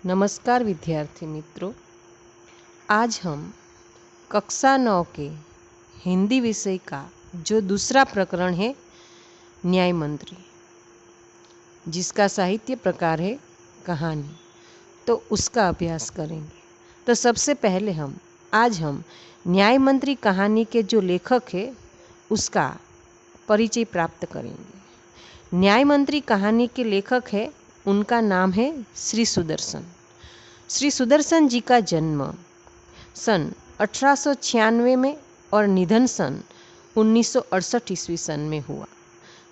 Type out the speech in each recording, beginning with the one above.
नमस्कार विद्यार्थी मित्रों, आज हम कक्षा 9 के हिंदी विषय का जो दूसरा प्रकरण है न्याय मंत्री, जिसका साहित्य प्रकार है कहानी, तो उसका अभ्यास करेंगे। तो सबसे पहले आज हम न्याय मंत्री कहानी के जो लेखक है उसका परिचय प्राप्त करेंगे। न्याय मंत्री कहानी के लेखक है, उनका नाम है श्री सुदर्शन। श्री सुदर्शन जी का जन्म सन 1896 में और निधन सन 1968 ईस्वी सन में हुआ।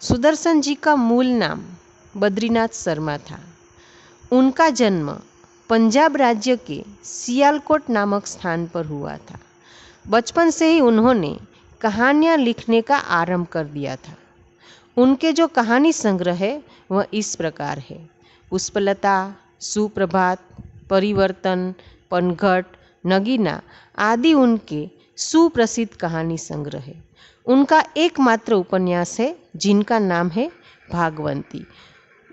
सुदर्शन जी का मूल नाम बद्रीनाथ शर्मा था। उनका जन्म पंजाब राज्य के सियालकोट नामक स्थान पर हुआ था। बचपन से ही उन्होंने कहानियाँ लिखने का आरंभ कर दिया था। उनके जो कहानी संग्रह है वह इस प्रकार है: पुष्पलता, सुप्रभात, परिवर्तन, पनघट, नगीना आदि उनके सुप्रसिद्ध कहानी संग्रह है। उनका एकमात्र उपन्यास है जिनका नाम है भागवंती।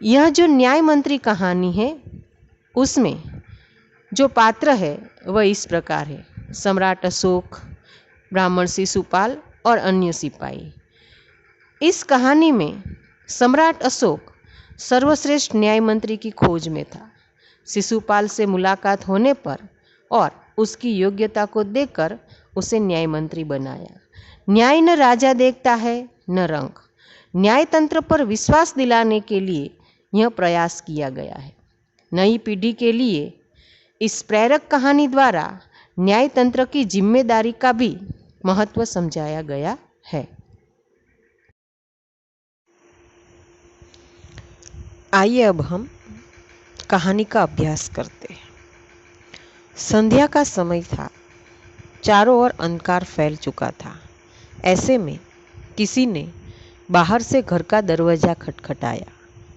यह जो न्याय मंत्री कहानी है उसमें जो पात्र है वह इस प्रकार है: सम्राट अशोक, ब्राह्मण शिशुपाल और अन्य सिपाही। इस कहानी में सम्राट अशोक सर्वश्रेष्ठ न्याय मंत्री की खोज में था। शिशुपाल से मुलाकात होने पर और उसकी योग्यता को देखकर उसे न्याय मंत्री बनाया। न्याय न राजा देखता है न रंग। न्याय तंत्र पर विश्वास दिलाने के लिए यह प्रयास किया गया है। नई पीढ़ी के लिए इस प्रेरक कहानी द्वारा न्याय तंत्र की जिम्मेदारी का भी महत्व समझाया गया है। आइए अब हम कहानी का अभ्यास करते हैं। संध्या का समय था। चारों ओर अंधकार फैल चुका था। ऐसे में किसी ने बाहर से घर का दरवाजा खटखटाया।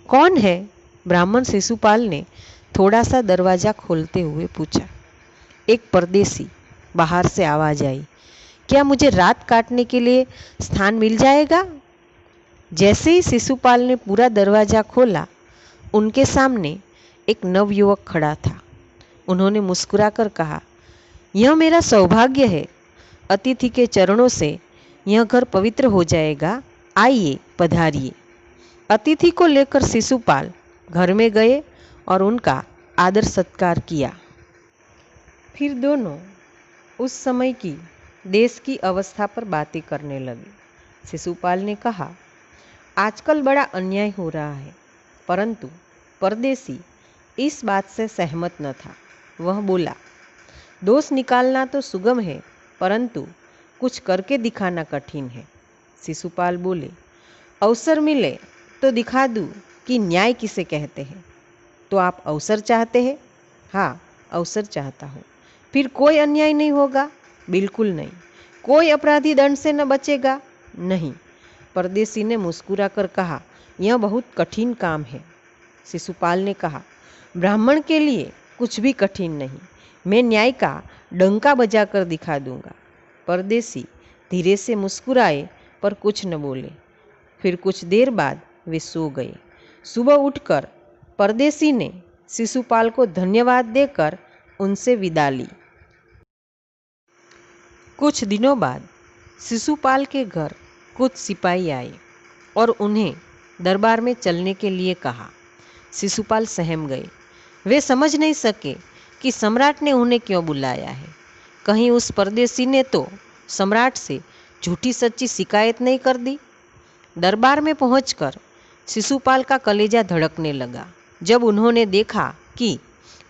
कौन है? ब्राह्मण शिशुपाल ने थोड़ा सा दरवाजा खोलते हुए पूछा। एक परदेसी बाहर से आवाज आई। क्या मुझे रात काटने के लिए स्थान मिल जाएगा? जैसे ही शिशुपाल ने पूरा दरवाजा खोला, उनके सामने एक नवयुवक खड़ा था। उन्होंने मुस्कुराकर कहा, यह मेरा सौभाग्य है। अतिथि के चरणों से यह घर पवित्र हो जाएगा। आइए, पधारिए। अतिथि को लेकर शिशुपाल घर में गए और उनका आदर सत्कार किया। फिर दोनों उस समय की देश की अवस्था पर बातें करने लगे। शिशुपाल ने कहा, आजकल बड़ा अन्याय हो रहा है, परंतु परदेसी इस बात से सहमत न था। वह बोला, दोष निकालना तो सुगम है, परंतु कुछ करके दिखाना कठिन है। शिशुपाल बोले, अवसर मिले तो दिखा दूं कि न्याय किसे कहते हैं। तो आप अवसर चाहते हैं? हाँ, अवसर चाहता हूँ। फिर कोई अन्याय नहीं होगा? बिल्कुल नहीं। कोई अपराधी दंड से न बचेगा? नहीं। परदेसी ने मुस्कुराकर कहा, यह बहुत कठिन काम है। शिशुपाल ने कहा, ब्राह्मण के लिए कुछ भी कठिन नहीं। मैं न्याय का डंका बजाकर दिखा दूंगा। परदेसी धीरे से मुस्कुराए पर कुछ न बोले। फिर कुछ देर बाद वे सो गए। सुबह उठकर परदेसी ने शिशुपाल को धन्यवाद देकर उनसे विदा ली। कुछ दिनों बाद शिशुपाल के घर कुछ सिपाही आए और उन्हें दरबार में चलने के लिए कहा। शिशुपाल सहम गए। वे समझ नहीं सके कि सम्राट ने उन्हें क्यों बुलाया है। कहीं उस परदेसी ने तो सम्राट से झूठी सच्ची शिकायत नहीं कर दी। दरबार में पहुंचकर शिशुपाल का कलेजा धड़कने लगा जब उन्होंने देखा कि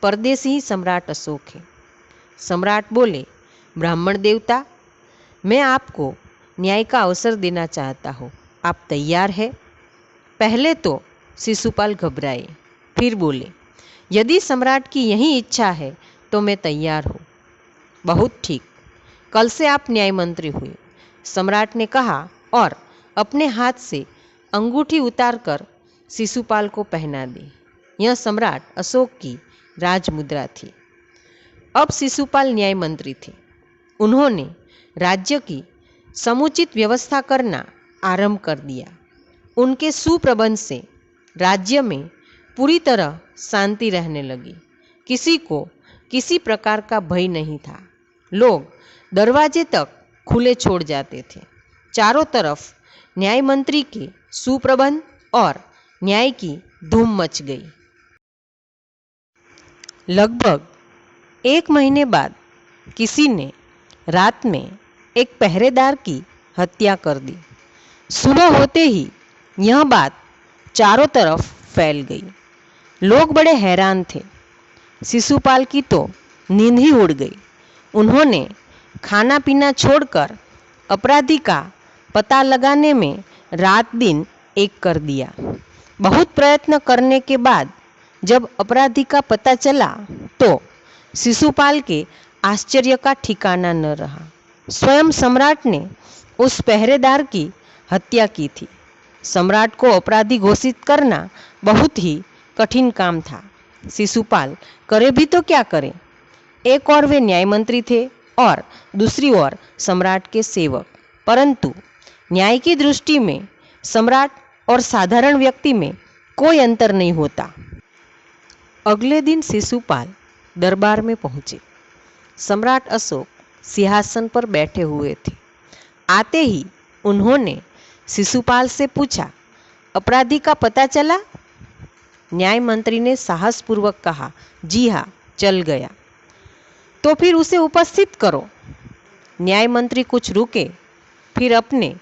परदेसी ही सम्राट अशोक है। सम्राट बोले, ब्राह्मण देवता, मैं आपको न्याय का अवसर देना चाहता हूँ। आप तैयार हैं? पहले तो शिशुपाल घबराए, फिर बोले, यदि सम्राट की यही इच्छा है तो मैं तैयार हूँ। बहुत ठीक, कल से आप न्याय मंत्री हुए, सम्राट ने कहा और अपने हाथ से अंगूठी उतारकर शिशुपाल को पहना दी। यह सम्राट अशोक की राजमुद्रा थी। अब शिशुपाल न्याय मंत्री थे। उन्होंने राज्य की समुचित व्यवस्था करना आरंभ कर दिया। उनके सुप्रबंध से राज्य में पूरी तरह शांति रहने लगी। किसी को किसी प्रकार का भय नहीं था। लोग दरवाजे तक खुले छोड़ जाते थे। चारों तरफ न्याय मंत्री के सुप्रबंध और न्याय की धूम मच गई। लगभग 1 महीने बाद किसी ने रात में एक पहरेदार की हत्या कर दी। सुबह होते ही यह बात चारों तरफ फैल गई। लोग बड़े हैरान थे। शिशुपाल की तो नींद ही उड़ गई। उन्होंने खाना पीना छोड़कर अपराधी का पता लगाने में रात दिन एक कर दिया। बहुत प्रयत्न करने के बाद जब अपराधी का पता चला तो शिशुपाल के आश्चर्य का ठिकाना न रहा। स्वयं सम्राट ने उस पहरेदार की हत्या की थी। सम्राट को अपराधी घोषित करना बहुत ही कठिन काम था। शिशुपाल करे भी तो क्या करे। एक और वे न्याय मंत्री थे और दूसरी ओर सम्राट के सेवक। परंतु न्याय की दृष्टि में सम्राट और साधारण व्यक्ति में कोई अंतर नहीं होता। अगले दिन शिशुपाल दरबार में पहुंचे। सम्राट अशोक सिंहासन पर बैठे हुए थे। आते ही उन्होंने शिशुपाल से पूछा, अपराधी का पता चला? न्याय मंत्री ने साहसपूर्वक कहा, जी हाँ, चल गया। तो फिर उसे उपस्थित करो। न्याय मंत्री कुछ रुके, फिर अपने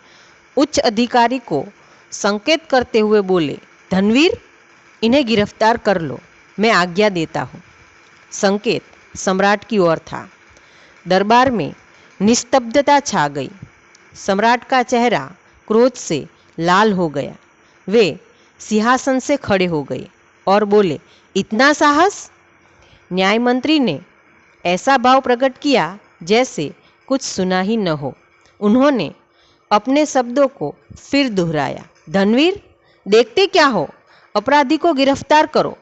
उच्च अधिकारी को संकेत करते हुए बोले, धनवीर, इन्हें गिरफ्तार कर लो, मैं आज्ञा देता हूँ। संकेत सम्राट की ओर था। दरबार में निस्तब्धता छा गई। सम्राट का चेहरा क्रोध से लाल हो गया। वे सिंहासन से खड़े हो गए और बोले, इतना साहस? न्याय मंत्री ने ऐसा भाव प्रकट किया जैसे कुछ सुना ही न हो। उन्होंने अपने शब्दों को फिर दोहराया, धनवीर, देखते क्या हो, अपराधी को गिरफ्तार करो।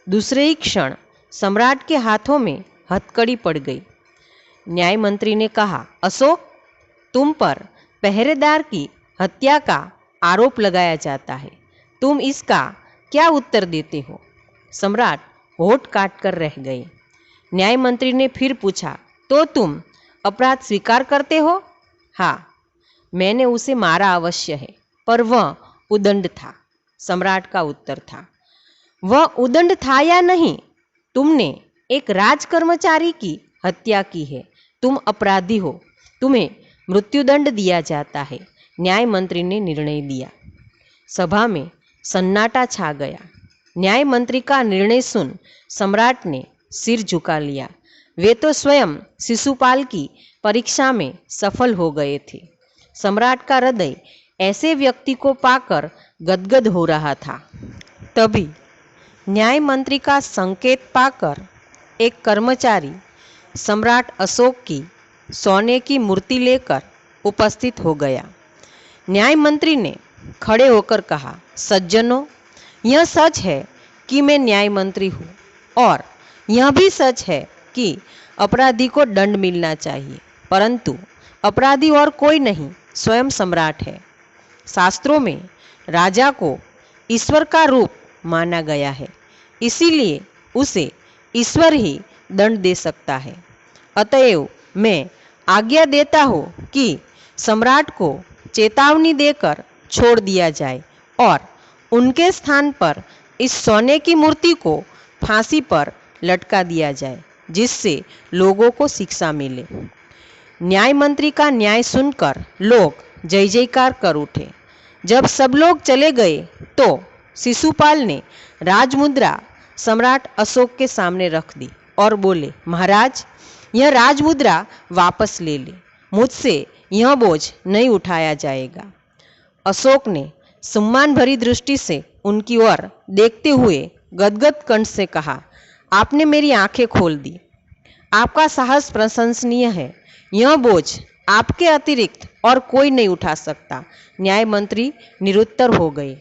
दूसरे ही क्षण सम्राट के हाथों में हथकड़ी पड़ गई। न्याय मंत्री ने कहा, अशोक, तुम पर पहरेदार की हत्या का आरोप लगाया जाता है। तुम इसका क्या उत्तर देते हो? सम्राट होठ काट कर रह गए। न्याय मंत्री ने फिर पूछा, तो तुम अपराध स्वीकार करते हो? हाँ, मैंने उसे मारा अवश्य है, पर वह उदंड था। सम्राट का उत्तर था। वह उदंड था या नहीं, तुमने एक राजकर्मचारी की हत्या की है। तुम अपराधी हो, तुम्हें मृत्युदंड दिया जाता है। न्याय मंत्री ने निर्णय दिया। सभा में सन्नाटा छा गया। न्याय मंत्री का निर्णय सुन सम्राट ने सिर झुका लिया। वे तो स्वयं शिशुपाल की परीक्षा में सफल हो गए थे। सम्राट का हृदय ऐसे व्यक्ति को पाकर गदगद हो रहा था। तभी न्याय मंत्री का संकेत पाकर एक कर्मचारी सम्राट अशोक की सोने की मूर्ति लेकर उपस्थित हो गया। न्याय मंत्री ने खड़े होकर कहा, सज्जनों, यह सच है कि मैं न्याय मंत्री हूँ और यह भी सच है कि अपराधी को दंड मिलना चाहिए, परंतु अपराधी और कोई नहीं, स्वयं सम्राट है। शास्त्रों में राजा को ईश्वर का रूप माना गया है, इसीलिए उसे ईश्वर ही दंड दे सकता है। अतएव मैं आज्ञा देता हूँ कि सम्राट को चेतावनी देकर छोड़ दिया जाए और उनके स्थान पर इस सोने की मूर्ति को फांसी पर लटका दिया जाए, जिससे लोगों को शिक्षा मिले। न्याय मंत्री का न्याय सुनकर लोग जय जयकार कर उठे। जब सब लोग चले गए तो शिशुपाल ने राजमुद्रा सम्राट अशोक के सामने रख दी और बोले, महाराज, यह राजमुद्रा वापस ले ले, मुझसे यह बोझ नहीं उठाया जाएगा। अशोक ने सम्मान भरी दृष्टि से उनकी ओर देखते हुए गदगद कंठ से कहा, आपने मेरी आंखें खोल दी। आपका साहस प्रशंसनीय है। यह बोझ आपके अतिरिक्त और कोई नहीं उठा सकता। न्याय मंत्री निरुत्तर हो गए।